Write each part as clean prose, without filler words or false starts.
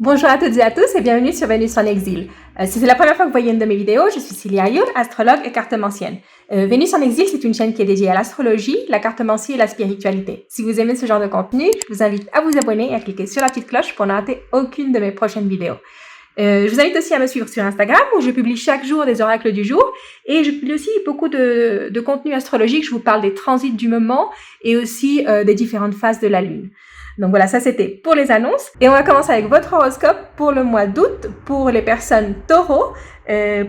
Bonjour à toutes et à tous et bienvenue sur Vénus en exil. Si c'est la première fois que vous voyez une de mes vidéos, je suis Cilia Ayur, astrologue et cartomancienne. Vénus en exil, c'est une chaîne qui est dédiée à l'astrologie, la cartomancie et la spiritualité. Si vous aimez ce genre de contenu, je vous invite à vous abonner et à cliquer sur la petite cloche pour ne rater aucune de mes prochaines vidéos. Je vous invite aussi à me suivre sur Instagram où je publie chaque jour des oracles du jour et je publie aussi beaucoup de contenu astrologique. Je vous parle des transits du moment et aussi des différentes phases de la lune. Donc voilà, ça c'était pour les annonces. Et on va commencer avec votre horoscope pour le mois d'août, pour les personnes taureaux,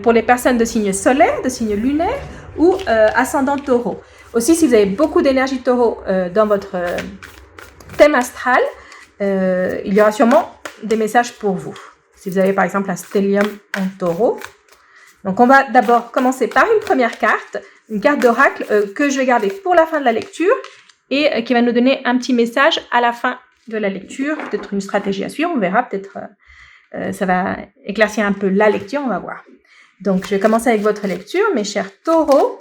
pour les personnes de signe solaire, de signe lunaire ou ascendant taureau. Aussi, si vous avez beaucoup d'énergie taureau dans votre thème astral, il y aura sûrement des messages pour vous. Si vous avez par exemple un stellium en taureau. Donc on va d'abord commencer par une première carte, une carte d'oracle que je vais garder pour la fin de la lecture et qui va nous donner un petit message à la fin de la lecture, peut-être une stratégie à suivre, on verra, peut-être ça va éclaircir un peu la lecture, on va voir. Donc je vais commencer avec votre lecture, mes chers taureaux.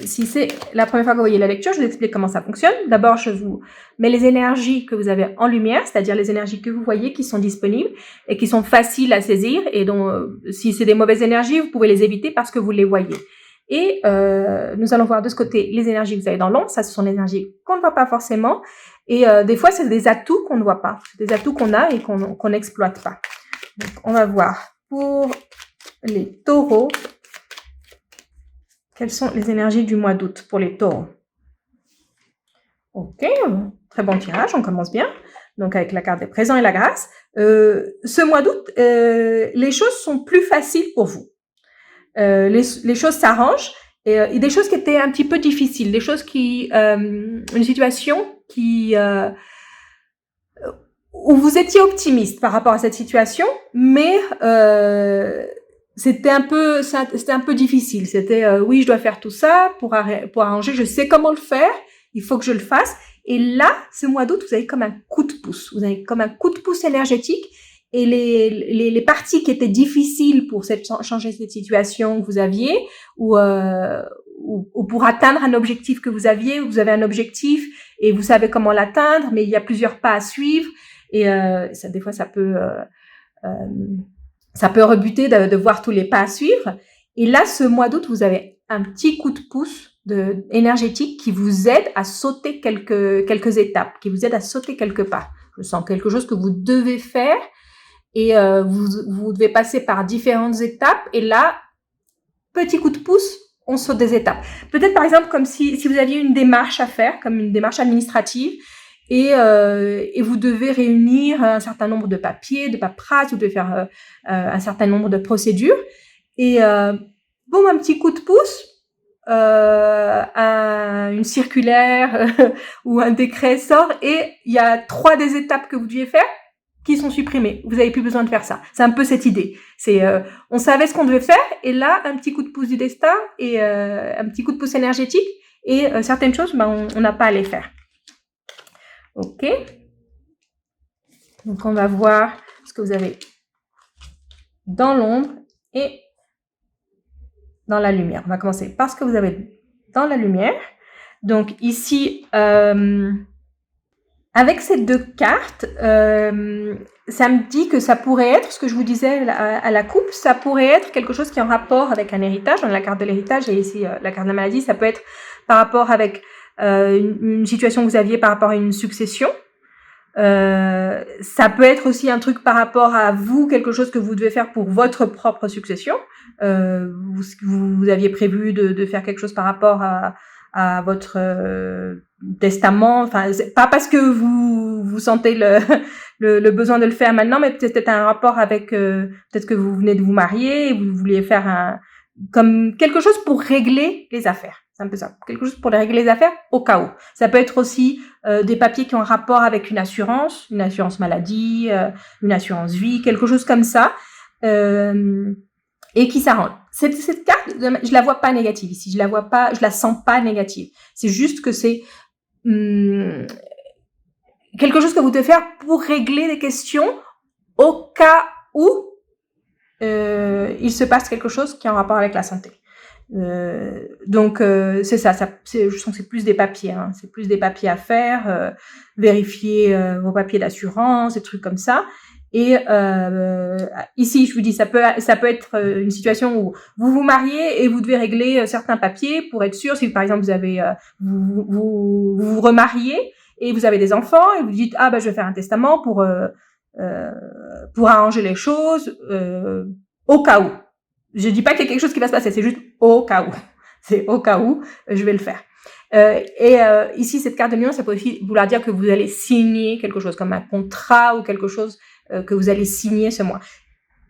Si c'est la première fois que vous voyez la lecture, je vous explique comment ça fonctionne. D'abord, je vous mets les énergies que vous avez en lumière, c'est-à-dire les énergies que vous voyez qui sont disponibles et qui sont faciles à saisir. Et donc, si c'est des mauvaises énergies, vous pouvez les éviter parce que vous les voyez. Et nous allons voir de ce côté les énergies que vous avez dans l'ombre. Ça, ce sont les énergies qu'on ne voit pas forcément. Et des fois, c'est des atouts qu'on ne voit pas. C'est des atouts qu'on a et qu'on n'exploite pas. Donc, on va voir pour les taureaux. Quelles sont les énergies du mois d'août pour les taureaux? Ok, très bon tirage, on commence bien. Donc avec la carte des présents et la grâce. Ce mois d'août, les choses sont plus faciles pour vous. Les choses s'arrangent et des choses qui étaient un petit peu difficiles, des choses qui, une situation qui où vous étiez optimiste par rapport à cette situation, mais c'était un peu difficile. C'était oui, je dois faire tout ça pour arranger. Je sais comment le faire. Il faut que je le fasse. Et là, ce mois d'août, vous avez comme un coup de pouce. Vous avez comme un coup de pouce énergétique. Et les parties qui étaient difficiles pour changer cette situation que vous aviez, ou pour atteindre un objectif que vous aviez, vous avez un objectif et vous savez comment l'atteindre, mais il y a plusieurs pas à suivre. Et ça, des fois, ça peut rebuter de voir tous les pas à suivre. Et là, ce mois d'août, vous avez un petit coup de pouce énergétique qui vous aide à sauter quelques étapes, qui vous aide à sauter quelques pas. Je sens quelque chose que vous devez faire et vous devez passer par différentes étapes. Et là, petit coup de pouce, on saute des étapes. Peut-être par exemple comme si vous aviez une démarche à faire, comme une démarche administrative, et vous devez réunir un certain nombre de papiers, de paperasses, vous devez faire un certain nombre de procédures. Et bon, un petit coup de pouce, une circulaire ou un décret sort et il y a 3 des étapes que vous deviez faire qui sont supprimées. Vous n'avez plus besoin de faire ça. C'est un peu cette idée. C'est on savait ce qu'on devait faire et là un petit coup de pouce du destin et un petit coup de pouce énergétique et certaines choses, on n'a pas à les faire. Ok. Donc on va voir ce que vous avez dans l'ombre et dans la lumière. On va commencer par ce que vous avez dans la lumière. Donc ici, avec ces 2 cartes, ça me dit que ça pourrait être, ce que je vous disais à la coupe, ça pourrait être quelque chose qui est en rapport avec un héritage. On a la carte de l'héritage et ici la carte de la maladie. Ça peut être par rapport avec une situation que vous aviez par rapport à une succession. Ça peut être aussi un truc par rapport à vous, quelque chose que vous devez faire pour votre propre succession. Vous aviez prévu de faire quelque chose par rapport à votre testament. Enfin, pas parce que vous sentez le besoin de le faire maintenant, mais peut-être un rapport avec peut-être que vous venez de vous marier et vous vouliez faire comme quelque chose pour régler les affaires. C'est un peu ça. Quelque chose pour régler les affaires au cas où. Ça peut être aussi des papiers qui ont un rapport avec une assurance maladie, une assurance vie, quelque chose comme ça, et qui s'arrange. Cette carte, je la vois pas négative ici. Je la sens pas négative. C'est juste que c'est quelque chose que vous devez faire pour régler des questions au cas où il se passe quelque chose qui est en rapport avec la santé. Donc c'est ça, je sens que c'est plus des papiers, hein, c'est plus des papiers à faire, vérifier vos papiers d'assurance, des trucs comme ça. Et ici, je vous dis, ça peut être une situation où vous vous mariez et vous devez régler certains papiers pour être sûr. Si par exemple vous avez vous remariez et vous avez des enfants et vous dites ah je vais faire un testament pour arranger les choses au cas où. Je dis pas qu'il y a quelque chose qui va se passer, c'est juste au cas où. C'est au cas où je vais le faire. Ici, cette carte de million, ça peut aussi vouloir dire que vous allez signer quelque chose, comme un contrat ou quelque chose que vous allez signer ce mois.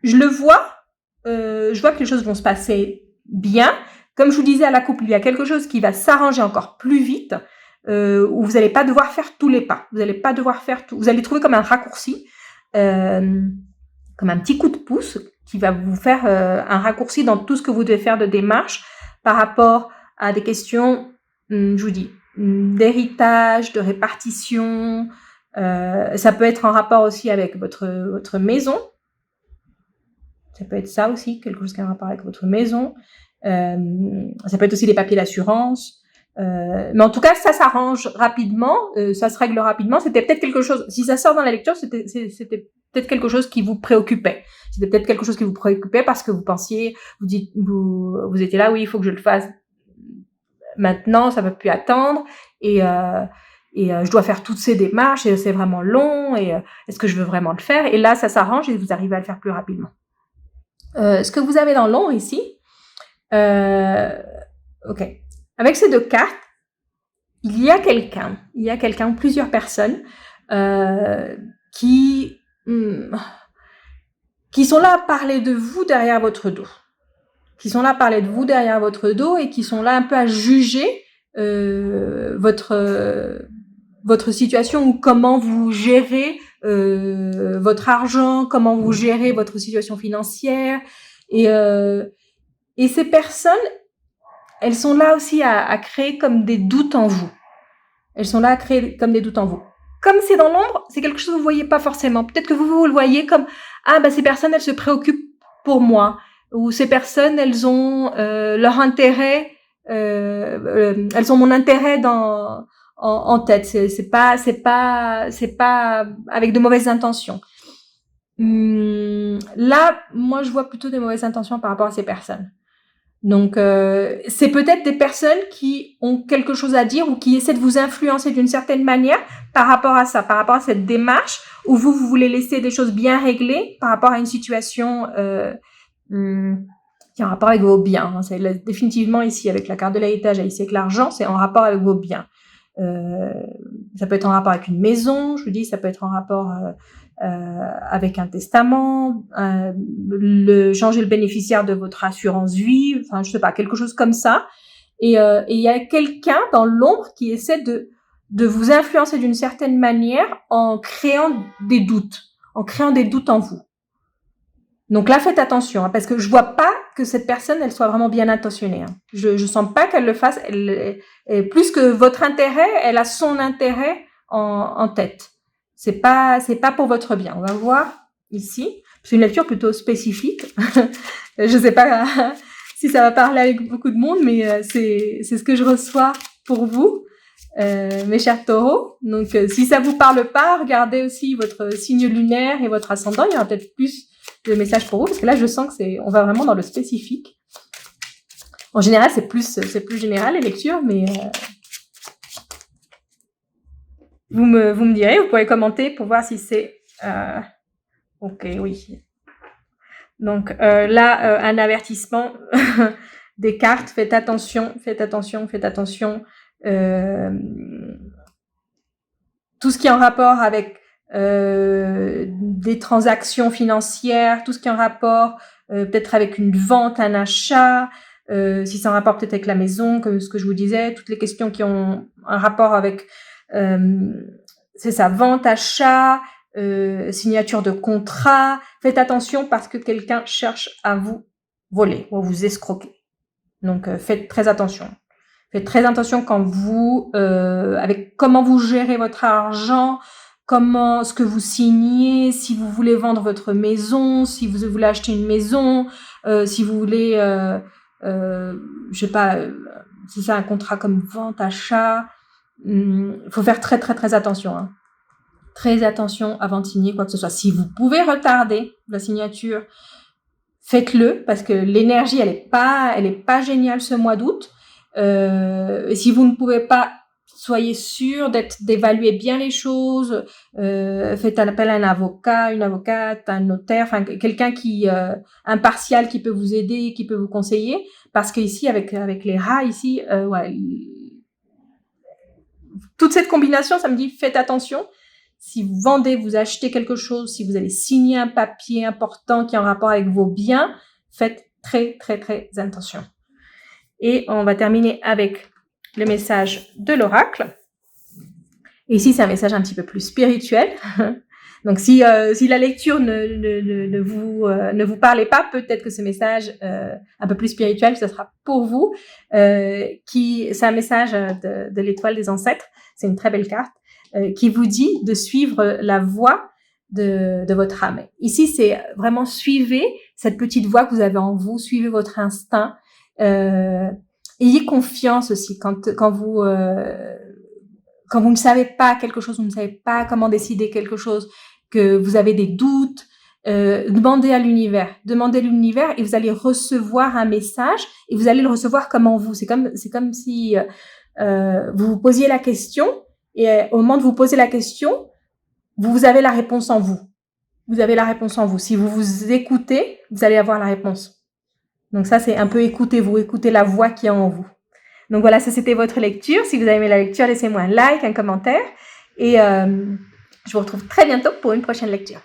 Je vois que les choses vont se passer bien. Comme je vous disais à la couple, il y a quelque chose qui va s'arranger encore plus vite, où vous n'allez pas devoir faire tous les pas. Vous n'allez pas devoir faire tout. Vous allez trouver comme un raccourci, comme un petit coup de pouce qui va vous faire un raccourci dans tout ce que vous devez faire de démarche par rapport à des questions, je vous dis, d'héritage, de répartition. Ça peut être en rapport aussi avec votre maison. Ça peut être ça aussi, quelque chose qui a un rapport avec votre maison. Ça peut être aussi des papiers d'assurance. Mais en tout cas, ça s'arrange rapidement, ça se règle rapidement. C'était peut-être quelque chose, si ça sort dans la lecture, c'était peut-être quelque chose qui vous préoccupait. C'était peut-être quelque chose qui vous préoccupait parce que vous pensiez, vous étiez là, oui, il faut que je le fasse maintenant, ça ne peut plus attendre, et je dois faire toutes ces démarches, et c'est vraiment long, et est-ce que je veux vraiment le faire? Et là, ça s'arrange et vous arrivez à le faire plus rapidement. Ce que vous avez dans l'ombre ici, ok. Avec ces deux cartes, il y a quelqu'un, plusieurs personnes qui sont là à parler de vous derrière votre dos. Qui sont là à parler de vous derrière votre dos et qui sont là un peu à juger votre situation ou comment vous gérez votre argent, comment vous gérez votre situation financière. Et ces personnes, elles sont là aussi à créer comme des doutes en vous. Elles sont là à créer comme des doutes en vous. Comme c'est dans l'ombre, c'est quelque chose que vous ne voyez pas forcément. Peut-être que vous le voyez comme ces personnes, elles se préoccupent pour moi. Ou ces personnes, elles ont leur intérêt, elles ont mon intérêt en tête. C'est pas avec de mauvaises intentions. Là, moi, je vois plutôt des mauvaises intentions par rapport à ces personnes. Donc, c'est peut-être des personnes qui ont quelque chose à dire ou qui essaient de vous influencer d'une certaine manière par rapport à ça, par rapport à cette démarche où vous voulez laisser des choses bien réglées par rapport à une situation qui est en rapport avec vos biens. Hein. C'est définitivement ici, avec la carte de l'héritage, ici avec l'argent, c'est en rapport avec vos biens. Ça peut être en rapport avec une maison, je vous dis, ça peut être en rapport avec un testament, changer le bénéficiaire de votre assurance vie, enfin je sais pas, quelque chose comme ça. Et il y a quelqu'un dans l'ombre qui essaie de vous influencer d'une certaine manière en créant des doutes en vous. Donc là, faites attention, hein, parce que je vois pas que cette personne, elle soit vraiment bien intentionnée. Hein. Je sens pas qu'elle le fasse. Plus que votre intérêt, elle a son intérêt en tête. C'est pas pour votre bien. On va voir ici. C'est une lecture plutôt spécifique. Je sais pas si ça va parler avec beaucoup de monde, mais c'est ce que je reçois pour vous, mes chers taureaux. Donc, si ça vous parle pas, regardez aussi votre signe lunaire et votre ascendant. Il y aura peut-être plus de messages pour vous, parce que là, je sens que on va vraiment dans le spécifique. En général, c'est plus général, les lectures, mais vous me direz, vous pouvez commenter pour voir si c'est ok, oui. Donc là, un avertissement des cartes, faites attention. Tout ce qui est en rapport avec des transactions financières, tout ce qui est en rapport peut-être avec une vente, un achat, si c'est en rapport peut-être avec la maison, comme ce que je vous disais, toutes les questions qui ont un rapport avec c'est ça, vente, achat, signature de contrat. Faites attention parce que quelqu'un cherche à vous voler ou à vous escroquer. Donc faites très attention. Faites très attention quand vous avec comment vous gérez votre argent, ce que vous signez, si vous voulez vendre votre maison, si vous voulez acheter une maison, si vous voulez je sais pas, si c'est un contrat comme vente, achat, faut faire très très très attention, hein. Très attention avant de signer quoi que ce soit. Si vous pouvez retarder la signature, faites-le parce que l'énergie elle est pas géniale ce mois d'août. Si vous ne pouvez pas, soyez sûr d'évaluer bien les choses. Faites un appel à un avocat, une avocate, un notaire, enfin quelqu'un qui impartial qui peut vous aider, qui peut vous conseiller. Parce que ici avec les rats ici, toute cette combinaison, ça me dit faites attention. Si vous vendez, vous achetez quelque chose, si vous allez signer un papier important qui est en rapport avec vos biens, faites très très très attention. Et on va terminer avec le message de l'oracle. Et ici, c'est un message un petit peu plus spirituel. Donc, si la lecture ne vous parlait pas, peut-être que ce message un peu plus spirituel, ce sera pour vous. C'est un message de l'étoile des ancêtres. C'est une très belle carte qui vous dit de suivre la voie de votre âme. Ici, c'est vraiment suivez cette petite voix que vous avez en vous, suivez votre instinct. Ayez confiance aussi quand vous ne savez pas quelque chose, vous ne savez pas comment décider quelque chose, que vous avez des doutes, demandez à l'univers et vous allez recevoir un message et vous allez le recevoir comme en vous. C'est comme si vous vous posiez la question et au moment de vous poser la question, vous avez la réponse en vous. Vous avez la réponse en vous. Si vous vous écoutez, vous allez avoir la réponse. Donc ça, c'est un peu écoutez-vous, écoutez la voix qui est en vous. Donc voilà, ça c'était votre lecture. Si vous avez aimé la lecture, laissez-moi un like, un commentaire. Et je vous retrouve très bientôt pour une prochaine lecture.